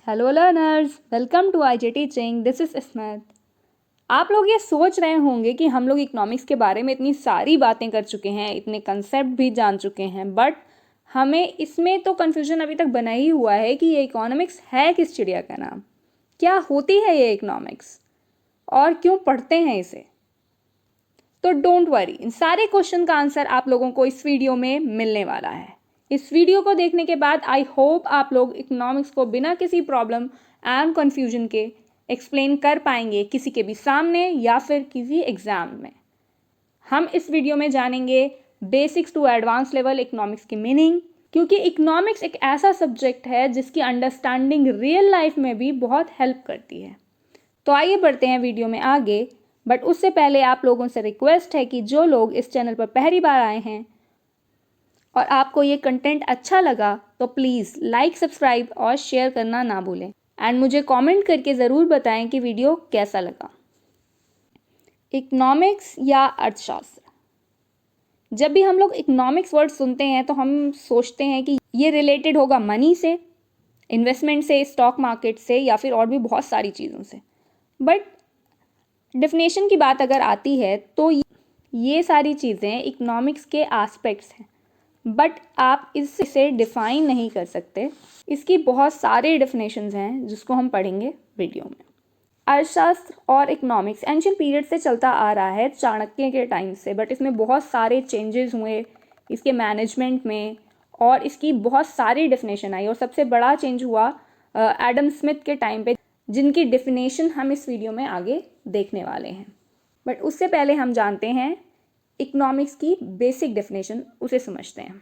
Hello learners, welcome to IJ teaching. This is Smith. आप लोग ये सोच रहे होंगे कि हम लोग इकोनॉमिक्स के बारे में इतनी सारी बातें कर चुके हैं, इतने कंसेप्ट भी जान चुके हैं, बट हमें इसमें तो कन्फ्यूजन अभी तक बना ही हुआ है कि ये इकोनॉमिक्स है किस चिड़िया का नाम, क्या होती है ये इकोनॉमिक्स और क्यों पढ़ते हैं इसे। तो डोंट वरी, इन सारे क्वेश्चन का आंसर आप लोगों को इस वीडियो में मिलने वाला है। इस वीडियो को देखने के बाद आई होप आप लोग इकोनॉमिक्स को बिना किसी प्रॉब्लम एंड कन्फ्यूजन के एक्सप्लेन कर पाएंगे किसी के भी सामने या फिर किसी एग्जाम में। हम इस वीडियो में जानेंगे basics to advance level economics की मीनिंग, क्योंकि इकोनॉमिक्स एक ऐसा सब्जेक्ट है जिसकी अंडरस्टैंडिंग रियल लाइफ में भी बहुत हेल्प करती है। तो आइए बढ़ते हैं वीडियो में आगे, बट उससे पहले आप लोगों से रिक्वेस्ट है कि जो लोग इस चैनल पर पहली बार आए हैं और आपको ये कंटेंट अच्छा लगा तो प्लीज़ लाइक, सब्सक्राइब और शेयर करना ना भूलें एंड मुझे कमेंट करके ज़रूर बताएं कि वीडियो कैसा लगा। इकोनॉमिक्स या अर्थशास्त्र, जब भी हम लोग इकोनॉमिक्स वर्ड सुनते हैं तो हम सोचते हैं कि ये रिलेटेड होगा मनी से, इन्वेस्टमेंट से, स्टॉक मार्केट से या फिर और भी बहुत सारी चीज़ों से। बट डेफिनेशन की बात अगर आती है तो ये सारी चीज़ें इकोनॉमिक्स के एस्पेक्ट्स हैं, बट आप इसे डिफाइन नहीं कर सकते। इसकी बहुत सारे डेफिनेशंस हैं जिसको हम पढ़ेंगे वीडियो में। अर्थशास्त्र और इकोनॉमिक्स एंशिएंट पीरियड से चलता आ रहा है, चाणक्य के टाइम से, बट इसमें बहुत सारे चेंजेस हुए इसके मैनेजमेंट में और इसकी बहुत सारी डेफिनेशन आई। और सबसे बड़ा चेंज हुआ एडम स्मिथ के टाइम पे, जिनकी डेफिनेशन हम इस वीडियो में आगे देखने वाले हैं। बट उससे पहले हम जानते हैं इकोनॉमिक्स की बेसिक डेफिनेशन, उसे समझते हैं।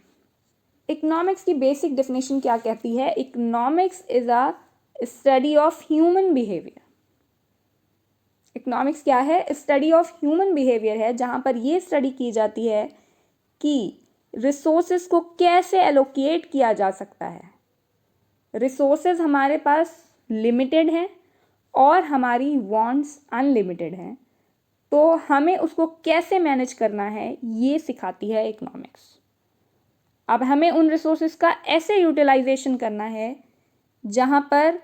इकोनॉमिक्स की बेसिक डेफिनेशन क्या कहती है? Economics is a study of human behaviour. Economics क्या है? स्टडी ऑफ ह्यूमन बिहेवियर है, जहाँ पर ये स्टडी की जाती है कि रिसोर्सेज को कैसे एलोकेट किया जा सकता है। रिसोर्सेज हमारे पास लिमिटेड हैं और हमारी वांट्स अनलिमिटेड हैं, तो हमें उसको कैसे मैनेज करना है ये सिखाती है इकोनॉमिक्स। अब हमें उन रिसोर्सेज का ऐसे यूटिलाइजेशन करना है जहाँ पर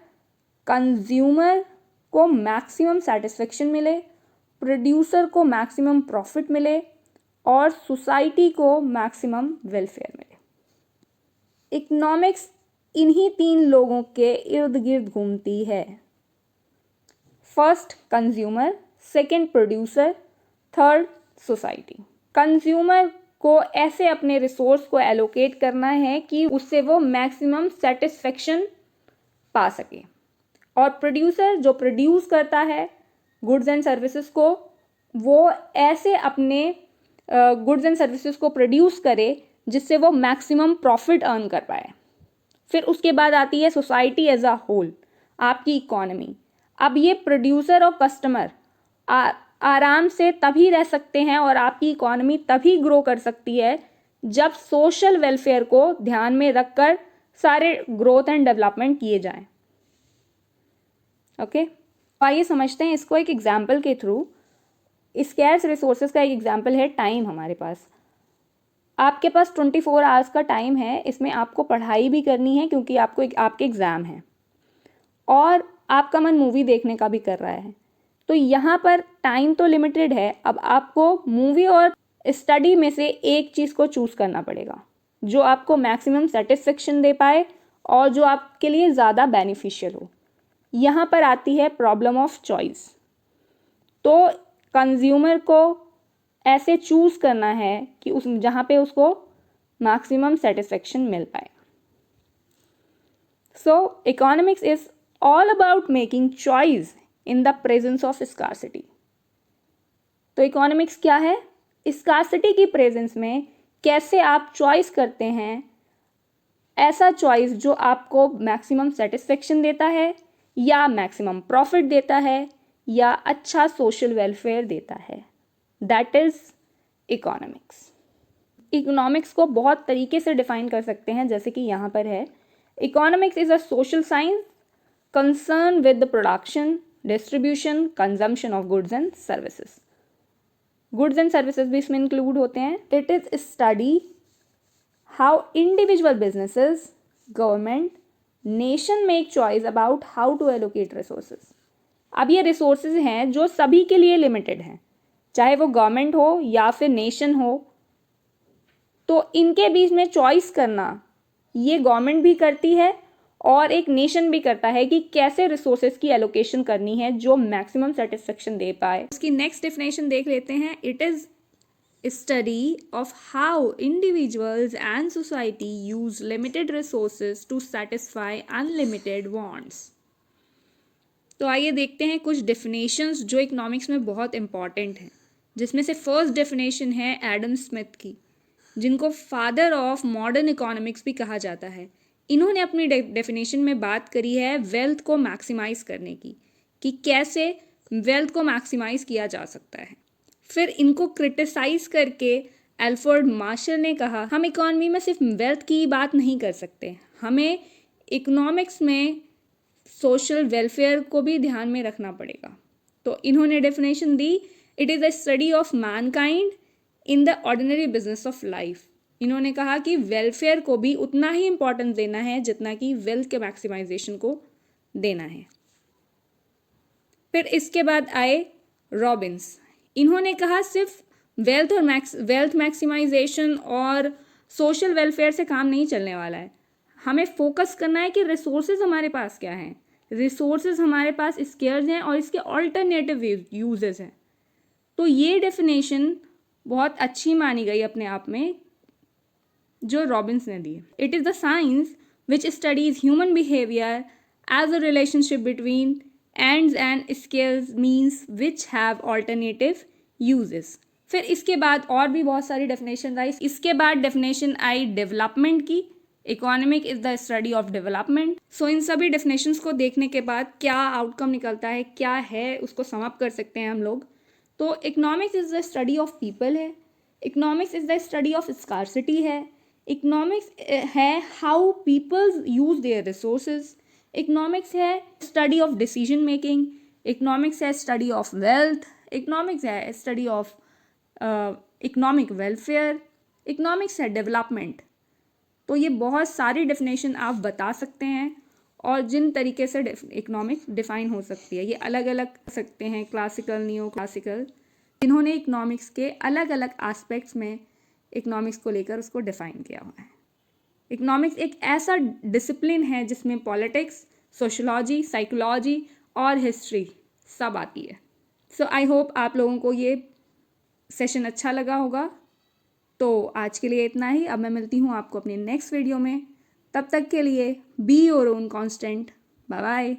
कंज्यूमर को मैक्सिमम सेटिस्फेक्शन मिले, प्रोड्यूसर को मैक्सिमम प्रॉफिट मिले और सोसाइटी को मैक्सिमम वेलफेयर मिले। इकोनॉमिक्स इन्हीं तीन लोगों के इर्द गिर्द घूमती है। First consumer, second producer, third society. Consumer को ऐसे अपने रिसोर्स को एलोकेट करना है कि उससे वो मैक्सिमम सेटिस्फेक्शन पा सके, और प्रोड्यूसर जो प्रोड्यूस करता है गुड्स एंड सर्विसेज को, वो ऐसे अपने गुड्स एंड सर्विसेज को प्रोड्यूस करे जिससे वो मैक्सिमम प्रॉफिट अर्न कर पाए। फिर उसके बाद आती है सोसाइटी एज अ होल, आपकी इकोनॉमी। अब ये प्रोड्यूसर और कस्टमर आराम से तभी रह सकते हैं और आपकी इकोनॉमी तभी ग्रो कर सकती है जब सोशल वेलफेयर को ध्यान में रखकर सारे ग्रोथ एंड डेवलपमेंट किए जाएं। ओके, आइए समझते हैं इसको एक एग्जाम्पल के थ्रू। स्कैर्स रिसोर्सेज का एक एग्जाम्पल है टाइम। हमारे पास आपके पास 24 आवर्स का टाइम है, इसमें आपको पढ़ाई भी करनी है क्योंकि आपके एग्ज़ाम है और आपका मन मूवी देखने का भी कर रहा है, तो यहाँ पर टाइम तो लिमिटेड है। अब आपको मूवी और स्टडी में से एक चीज़ को चूज़ करना पड़ेगा जो आपको मैक्सिमम सेटिस्फेक्शन दे पाए और जो आपके लिए ज़्यादा बेनिफिशियल हो। यहाँ पर आती है प्रॉब्लम ऑफ चॉइस। तो कंज्यूमर को ऐसे चूज़ करना है कि उस जहाँ पे उसको मैक्सिमम सेटिस्फेक्शन मिल पाए। So economics is all about making choice in the presence of scarcity. तो इकोनॉमिक्स क्या है? स्कार्सिटी की प्रेजेंस में कैसे आप चॉइस करते हैं, ऐसा चॉइस जो आपको मैक्सिमम सेटिस्फेक्शन देता है या मैक्सिमम प्रॉफिट देता है या अच्छा सोशल वेलफेयर देता है। That is economics. इकोनॉमिक्स को बहुत तरीके से डिफाइन कर सकते हैं, जैसे कि यहाँ पर है, economics is a social science concerned with the production, distribution, consumption of goods and services. Goods and services भी इसमें include होते हैं. It is study how individual businesses, government, nation make choice about how to allocate resources. अब ये resources हैं जो सभी के लिए लिमिटेड हैं, चाहे वो गवर्नमेंट हो या फिर नेशन हो, तो इनके बीच में चॉइस करना ये गवर्नमेंट भी करती है और एक नेशन भी करता है कि कैसे रिसोर्सेज की एलोकेशन करनी है जो मैक्सिमम सेटिस्फेक्शन दे पाए। उसकी नेक्स्ट डेफिनेशन देख लेते हैं। It is study of how individuals and society use limited resources to satisfy unlimited wants। तो आइए देखते हैं कुछ डेफिनेशंस जो इकोनॉमिक्स में बहुत इंपॉर्टेंट हैं, जिसमें से फर्स्ट डेफिनेशन है एडम स्मिथ की, जिनको फादर ऑफ मॉडर्न इकोनॉमिक्स भी कहा जाता है। इन्होंने अपनी डेफिनेशन में बात करी है वेल्थ को मैक्सिमाइज करने की, कि कैसे वेल्थ को मैक्सिमाइज किया जा सकता है। फिर इनको क्रिटिसाइज करके एल्फ्रेड मार्शल ने कहा हम इकोनॉमी में सिर्फ वेल्थ की बात नहीं कर सकते, हमें इकोनॉमिक्स में सोशल वेलफेयर को भी ध्यान में रखना पड़ेगा। तो इन्होंने definition the, it is a study of Mankind in the ordinary business of life. इन्होंने कहा कि वेलफेयर को भी उतना ही इम्पोर्टेंस देना है जितना कि वेल्थ के मैक्सिमाइजेशन को देना है। फिर इसके बाद आए रॉबिन्स। इन्होंने कहा सिर्फ वेल्थ मैक्सिमाइजेशन और सोशल वेलफेयर से काम नहीं चलने वाला है, हमें फोकस करना है कि रिसोर्सेज हमारे पास क्या हैं। रिसोर्सेज हमारे पास स्केर्स हैं और इसके ऑल्टरनेटिव यूजेस हैं। तो ये डेफिनेशन बहुत अच्छी मानी गई अपने आप में जो रॉबिन्स ने दी। It is the science which studies human behaviour as a relationship between ends and skills means which have alternative uses. फिर इसके बाद और भी बहुत सारी डेफिनेशन आई। इसके बाद डेफिनेशन आई डेवलपमेंट की, economic is the study of development. So इन सभी डेफिनेशंस को देखने के बाद क्या आउटकम निकलता है, क्या है, उसको सम अप कर सकते हैं हम लोग। तो economics is the study of people है, economics is the study of scarcity है, इकोनॉमिक्स है how peoples use their resources, economics है study of decision making, economics है स्टडी ऑफ वेल्थ, इकोनॉमिक्स है study of economic welfare, economics है development. तो ये बहुत सारी डेफिनेशन आप बता सकते हैं और जिन तरीके से इकोनॉमिक्स डिफाइन हो सकती है, ये अलग अलग हो सकते हैं, क्लासिकल, नियो क्लासिकल, जिन्होंने इकोनॉमिक्स के अलग अलग एस्पेक्ट्स में इकोनॉमिक्स को लेकर उसको डिफाइन किया हुआ है। इकोनॉमिक्स एक ऐसा डिसिप्लिन है जिसमें पॉलिटिक्स, सोशोलॉजी, साइकोलॉजी और हिस्ट्री सब आती है। सो आई होप आप लोगों को ये सेशन अच्छा लगा होगा। तो आज के लिए इतना ही। अब मैं मिलती हूँ आपको अपने नेक्स्ट वीडियो में। तब तक के लिए be your own constant. Bye bye.